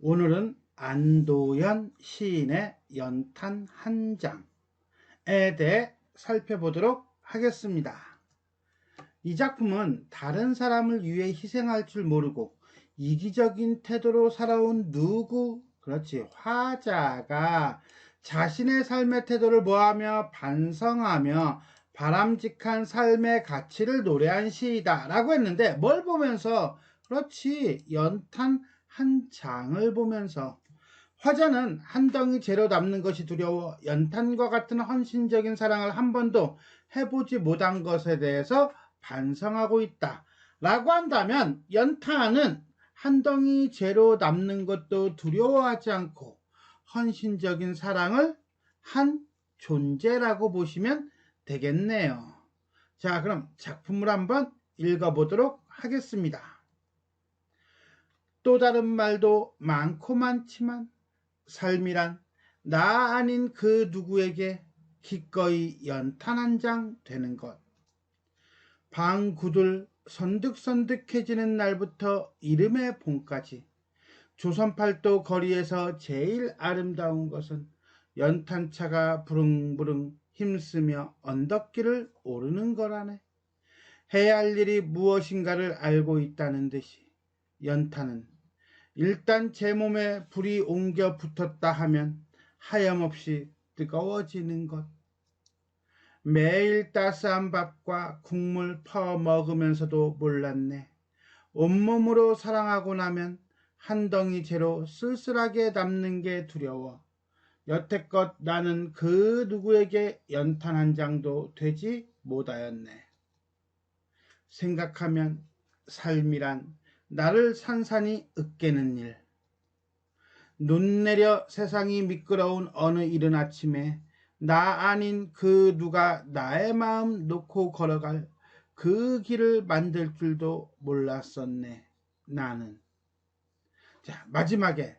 오늘은 안도연 시인의 연탄 한 장에 대해 살펴보도록 하겠습니다. 이 작품은 다른 사람을 위해 희생할 줄 모르고 이기적인 태도로 살아온 그렇지, 화자가 자신의 삶의 태도를 모하며 반성하며 바람직한 삶의 가치를 노래한 시이다 라고 했는데, 뭘 보면서? 그렇지, 연탄 한 장을 보면서. 화자는 한 덩이 재료 남는 것이 두려워 연탄과 같은 헌신적인 사랑을 한 번도 해보지 못한 것에 대해서 반성하고 있다 라고 한다면, 연탄은 한 덩이 재료 남는 것도 두려워하지 않고 헌신적인 사랑을 한 존재라고 보시면 되겠네요. 자, 그럼 작품을 한번 읽어보도록 하겠습니다. 또 다른 말도 많고 많지만 삶이란 나 아닌 그 누구에게 기꺼이 연탄 한 장 되는 것. 방구들 선득선득해지는 날부터 이름의 봄까지 조선팔도 거리에서 제일 아름다운 것은 연탄차가 부릉부릉 힘쓰며 언덕길을 오르는 거라네. 해야 할 일이 무엇인가를 알고 있다는 듯이 연탄은 일단 제 몸에 불이 옮겨 붙었다 하면 하염없이 뜨거워지는 것. 매일 따스한 밥과 국물 퍼 먹으면서도 몰랐네. 온몸으로 사랑하고 나면 한 덩이 재로 쓸쓸하게 남는 게 두려워 여태껏 나는 그 누구에게 연탄 한 장도 되지 못하였네. 생각하면 삶이란 나를 산산이 으깨는 일. 눈 내려 세상이 미끄러운 어느 이른 아침에 나 아닌 그 누가 나의 마음 놓고 걸어갈 그 길을 만들 줄도 몰랐었네. 나는. 자, 마지막에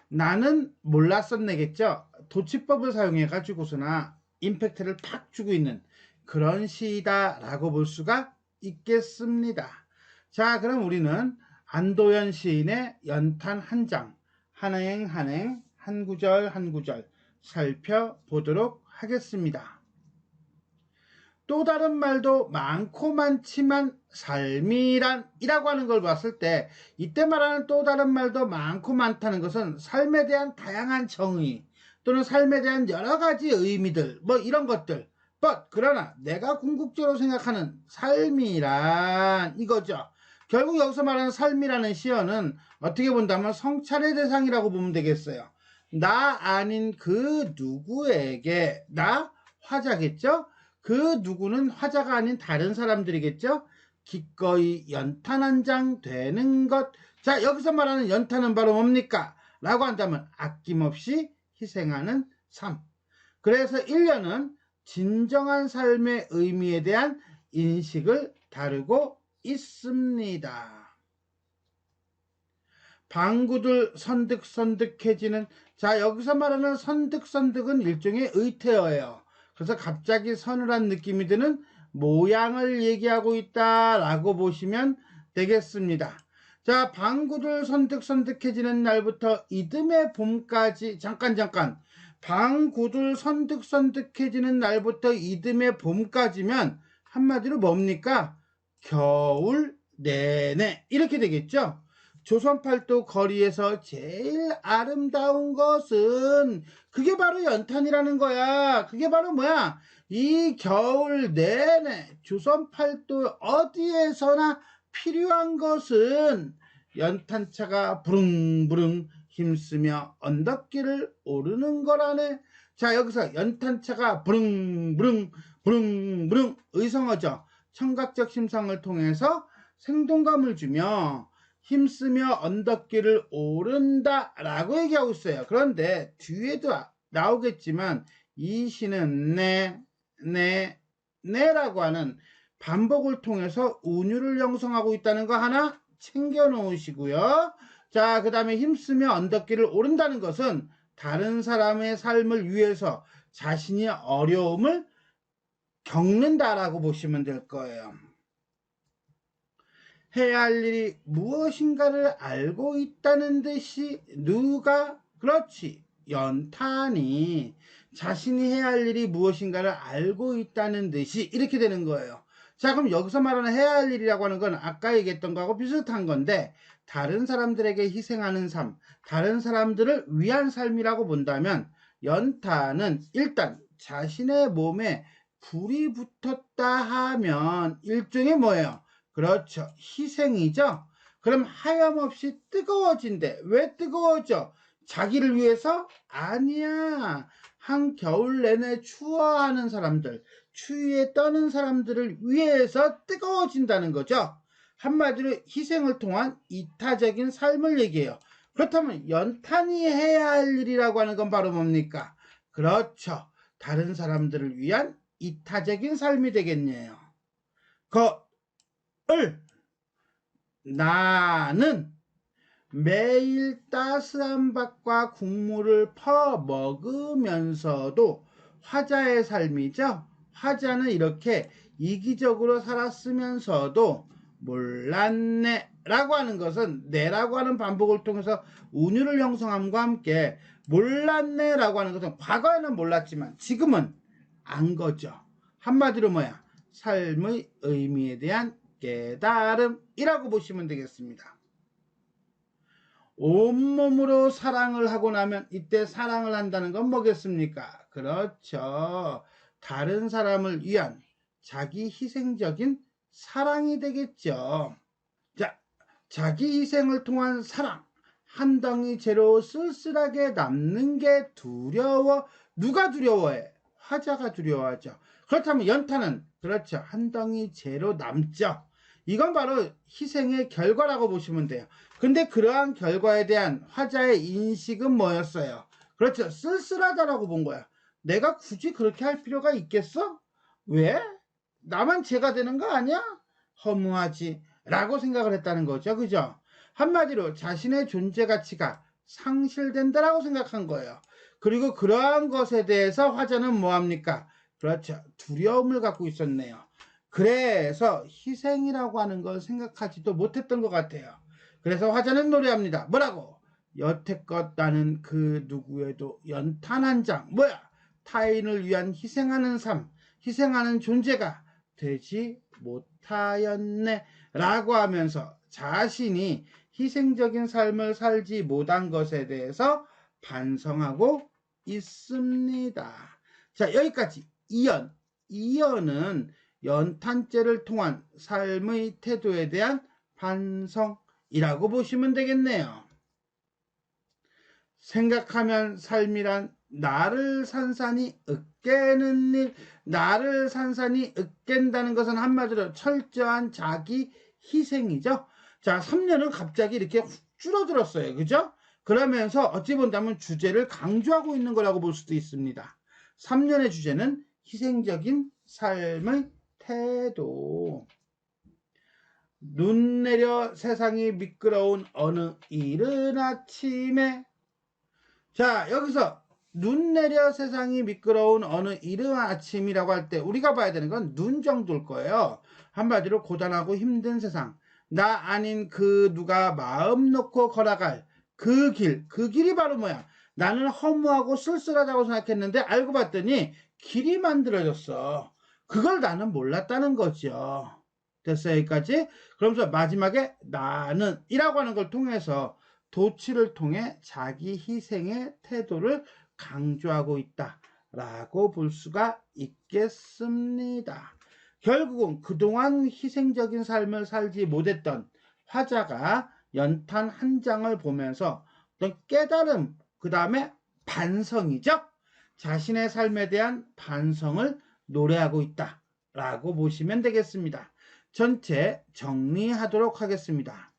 나는 몰랐었네겠죠. 도치법을 사용해 가지고서나 임팩트를 팍 주고 있는 그런 시이다 라고 볼 수가 있겠습니다. 자, 그럼 우리는 안도연 시인의 연탄 한 장, 한행 한행, 한 구절 한 구절 살펴보도록 하겠습니다. 또 다른 말도 많고 많지만 삶이란 이라고 하는 걸 봤을 때, 이때 말하는 또 다른 말도 많고 많다는 것은 삶에 대한 다양한 정의 또는 삶에 대한 여러 가지 의미들, 뭐 이런 것들. 그러나 내가 궁극적으로 생각하는 삶이란 이거죠. 결국 여기서 말하는 삶이라는 시어는 어떻게 본다면 성찰의 대상이라고 보면 되겠어요. 나 아닌 그 누구에게, 나 화자겠죠? 그 누구는 화자가 아닌 다른 사람들이겠죠? 기꺼이 연탄 한 장 되는 것. 자, 여기서 말하는 연탄은 바로 뭡니까? 라고 한다면 아낌없이 희생하는 삶. 그래서 1년은 진정한 삶의 의미에 대한 인식을 다루고 있습니다. 방구들 선득선득해지는, 자, 여기서 말하는 선득선득은 일종의 의태어예요. 그래서 갑자기 서늘한 느낌이 드는 모양을 얘기하고 있다라고 보시면 되겠습니다. 자, 방구들 선득선득해지는 날부터 이듬해 봄까지, 잠깐 방구들 선득선득해지는 날부터 이듬해 봄까지면 한마디로 뭡니까? 겨울 내내 이렇게 되겠죠. 조선팔도 거리에서 제일 아름다운 것은, 그게 바로 연탄이라는 거야. 그게 바로 뭐야? 이 겨울 내내 조선팔도 어디에서나 필요한 것은 연탄차가 부릉부릉 힘쓰며 언덕길을 오르는 거라네. 자, 여기서 연탄차가 부릉부릉 의성어죠. 청각적 심상을 통해서 생동감을 주며 힘쓰며 언덕길을 오른다 라고 얘기하고 있어요. 그런데 뒤에도 나오겠지만 이 시는 네라고 하는 반복을 통해서 운율을 형성하고 있다는 거 하나 챙겨 놓으시고요. 자, 그 다음에 힘쓰며 언덕길을 오른다는 것은 다른 사람의 삶을 위해서 자신이 어려움을 겪는다라고 보시면 될 거예요. 해야 할 일이 무엇인가를 알고 있다는 듯이 누가, 그렇지, 연탄이 자신이 해야 할 일이 무엇인가를 알고 있다는 듯이 이렇게 되는 거예요. 자, 그럼 여기서 말하는 해야 할 일이라고 하는 건 아까 얘기했던 거하고 비슷한 건데, 다른 사람들에게 희생하는 삶, 다른 사람들을 위한 삶이라고 본다면, 연탄은 일단 자신의 몸에 불이 붙었다 하면 일종의 뭐예요? 그렇죠, 희생이죠. 그럼 하염없이 뜨거워진대. 왜 뜨거워져? 자기를 위해서? 아니야. 한겨울 내내 추워하는 사람들, 추위에 떠는 사람들을 위해서 뜨거워진다는 거죠. 한마디로 희생을 통한 이타적인 삶을 얘기해요. 그렇다면 연탄이 해야 할 일이라고 하는 건 바로 뭡니까? 그렇죠, 다른 사람들을 위한 이타적인 삶이 되겠네요. 나는 매일 따스한 밥과 국물을 퍼 먹으면서도, 화자의 삶이죠. 화자는 이렇게 이기적으로 살았으면서도 몰랐네 라고 하는 것은 내라고 하는 반복을 통해서 운율을 형성함과 함께, 몰랐네 라고 하는 것은 과거에는 몰랐지만 지금은 안 거죠. 한마디로 뭐야? 삶의 의미에 대한 깨달음이라고 보시면 되겠습니다. 온몸으로 사랑을 하고 나면 이때 사랑을 한다는 건 뭐겠습니까? 그렇죠, 다른 사람을 위한 자기 희생적인 사랑이 되겠죠. 자, 자기 희생을 통한 사랑, 한 덩이 재로 쓸쓸하게 남는 게 두려워. 누가 두려워해? 화자가 두려워하죠. 그렇다면 연탄은, 그렇죠, 한 덩이 재로 남죠. 이건 바로 희생의 결과라고 보시면 돼요. 근데 그러한 결과에 대한 화자의 인식은 뭐였어요? 그렇죠, 쓸쓸하다라고 본 거야. 내가 굳이 그렇게 할 필요가 있겠어? 왜? 나만 죄가 되는 거 아니야? 허무하지 라고 생각을 했다는 거죠. 그죠? 한마디로 자신의 존재 가치가 상실된다라고 생각한 거예요. 그리고 그러한 것에 대해서 화자는 뭐합니까? 그렇죠, 두려움을 갖고 있었네요. 그래서 희생이라고 하는 걸 생각하지도 못했던 것 같아요. 그래서 화자는 노래합니다. 뭐라고? 여태껏 나는 그 누구에도 연탄 한 장, 뭐야? 타인을 위한 희생하는 삶, 희생하는 존재가 되지 못하였네 라고 하면서 자신이 희생적인 삶을 살지 못한 것에 대해서 반성하고 있습니다. 자, 여기까지 이연은 연탄재를 통한 삶의 태도에 대한 반성이라고 보시면 되겠네요. 생각하면 삶이란 나를 산산이 으깨는 일, 나를 산산이 으깬다는 것은 한마디로 철저한 자기 희생이죠. 자, 3년은 갑자기 이렇게 훅 줄어들었어요. 그죠? 그러면서 어찌 본다면 주제를 강조하고 있는 거라고 볼 수도 있습니다. 3년의 주제는 희생적인 삶의 태도. 눈 내려 세상이 미끄러운 어느 이른 아침에, 자, 여기서 눈 내려 세상이 미끄러운 어느 이른 아침이라고 할 때 우리가 봐야 되는 건 눈 정도일 거예요. 한마디로 고단하고 힘든 세상, 나 아닌 그 누가 마음 놓고 걸어갈 그 길이 바로 뭐야? 나는 허무하고 쓸쓸하다고 생각했는데 알고 봤더니 길이 만들어졌어. 그걸 나는 몰랐다는 거죠. 됐어요, 여기까지? 그러면서 마지막에 나는 이라고 하는 걸 통해서 도치를 통해 자기 희생의 태도를 강조하고 있다라고 볼 수가 있겠습니다. 결국은 그동안 희생적인 삶을 살지 못했던 화자가 연탄 한 장을 보면서 어떤 깨달음, 그 다음에 반성이죠. 자신의 삶에 대한 반성을 노래하고 있다라고 보시면 되겠습니다. 전체 정리하도록 하겠습니다.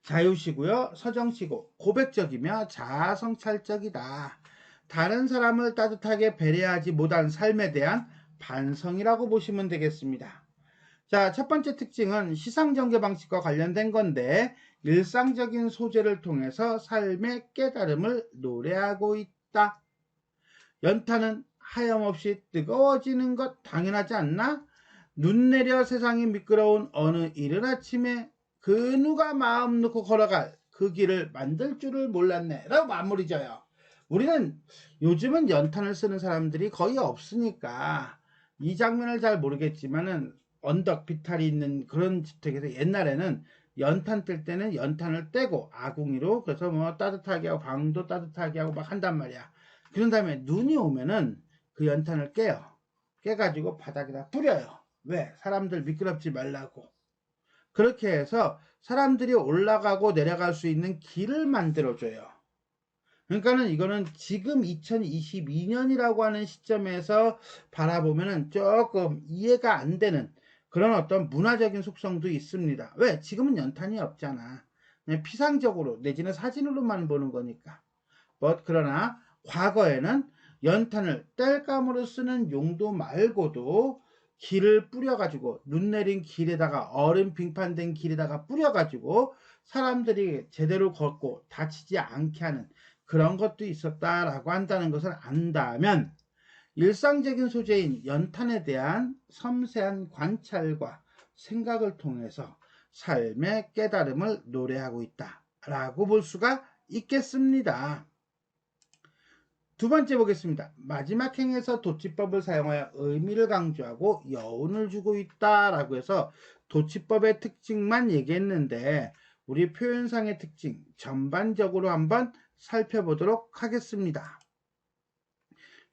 자유시고요, 서정시고, 고백적이며 자아성찰적이다. 다른 사람을 따뜻하게 배려하지 못한 삶에 대한 반성이라고 보시면 되겠습니다. 자, 첫 번째 특징은 시상전개 방식과 관련된 건데, 일상적인 소재를 통해서 삶의 깨달음을 노래하고 있다. 연탄은 하염없이 뜨거워지는 것 당연하지 않나? 눈 내려 세상이 미끄러운 어느 이른 아침에 그 누가 마음 놓고 걸어갈 그 길을 만들 줄을 몰랐네 라고 마무리 져요. 우리는 요즘은 연탄을 쓰는 사람들이 거의 없으니까 이 장면을 잘 모르겠지만은 언덕 비탈이 있는 그런 주택에서 옛날에는 연탄 뜰 때는 연탄을 떼고 아궁이로 그래서 뭐 따뜻하게 하고 방도 따뜻하게 하고 막 한단 말이야. 그런 다음에 눈이 오면은 그 연탄을 깨요. 깨가지고 바닥에다 뿌려요. 왜? 사람들 미끄럽지 말라고. 그렇게 해서 사람들이 올라가고 내려갈 수 있는 길을 만들어줘요. 그러니까는 이거는 지금 2022년이라고 하는 시점에서 바라보면은 조금 이해가 안 되는 그런 어떤 문화적인 속성도 있습니다. 왜? 지금은 연탄이 없잖아. 그냥 피상적으로 내지는 사진으로만 보는 거니까. 그러나 과거에는 연탄을 땔감으로 쓰는 용도 말고도 길을 뿌려가지고 눈 내린 길에다가 얼음 빙판된 길에다가 뿌려가지고 사람들이 제대로 걷고 다치지 않게 하는 그런 것도 있었다라고 한다는 것을 안다면 일상적인 소재인 연탄에 대한 섬세한 관찰과 생각을 통해서 삶의 깨달음을 노래하고 있다라고 볼 수가 있겠습니다. 두 번째 보겠습니다. 마지막 행에서 도치법을 사용하여 의미를 강조하고 여운을 주고 있다라고 해서 도치법의 특징만 얘기했는데 우리 표현상의 특징 전반적으로 한번 살펴보도록 하겠습니다.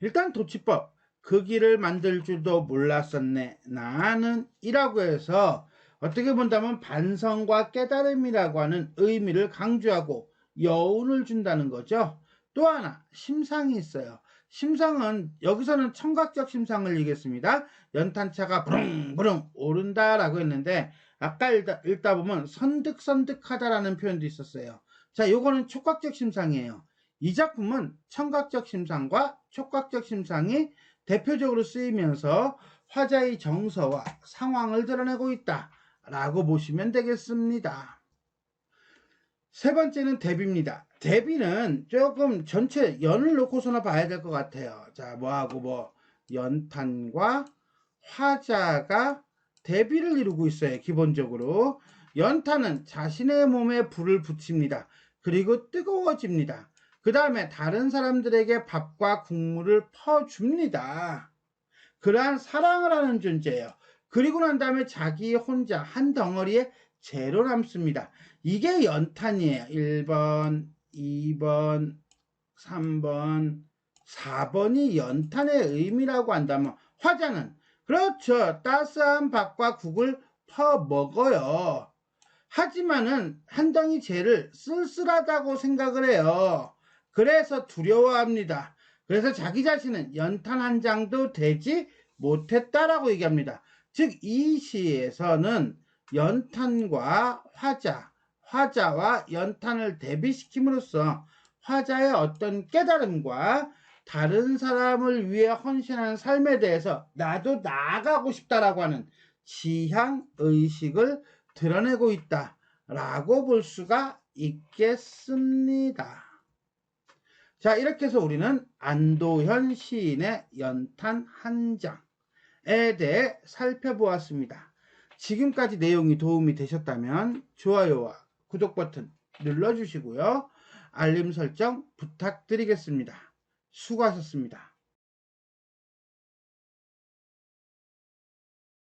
일단 도치법, 그 길을 만들 줄도 몰랐었네 나는 이라고 해서 어떻게 본다면 반성과 깨달음이라고 하는 의미를 강조하고 여운을 준다는 거죠. 또 하나 심상이 있어요. 심상은 여기서는 청각적 심상을 얘기했습니다. 연탄차가 부릉부릉 오른다라고 했는데 아까 읽다 보면 선득선득하다라는 표현도 있었어요. 자, 요거는 촉각적 심상이에요. 이 작품은 청각적 심상과 촉각적 심상이 대표적으로 쓰이면서 화자의 정서와 상황을 드러내고 있다라고 보시면 되겠습니다. 세 번째는 대비입니다. 대비는 조금 전체 연을 놓고서나 봐야 될 것 같아요. 자, 연탄과 화자가 대비를 이루고 있어요. 기본적으로 연탄은 자신의 몸에 불을 붙입니다. 그리고 뜨거워집니다. 그 다음에 다른 사람들에게 밥과 국물을 퍼줍니다. 그러한 사랑을 하는 존재예요. 그리고 난 다음에 자기 혼자 한 덩어리에 재로 남습니다. 이게 연탄이에요. 1번, 2번, 3번, 4번이 연탄의 의미라고 한다면 화자는 그렇죠. 따스한 밥과 국을 퍼 먹어요. 하지만은 한 덩이 재를 쓸쓸하다고 생각을 해요. 그래서 두려워합니다. 그래서 자기 자신은 연탄 한 장도 되지 못했다라고 얘기합니다. 즉 이 시에서는 연탄과 화자와 연탄을 대비시킴으로써 화자의 어떤 깨달음과 다른 사람을 위해 헌신하는 삶에 대해서 나도 나아가고 싶다라고 하는 지향의식을 드러내고 있다라고 볼 수가 있겠습니다. 자, 이렇게 해서 우리는 안도현 시인의 연탄 한 장에 대해 살펴보았습니다. 지금까지 내용이 도움이 되셨다면 좋아요와 구독 버튼 눌러주시고요. 알림 설정 부탁드리겠습니다. 수고하셨습니다.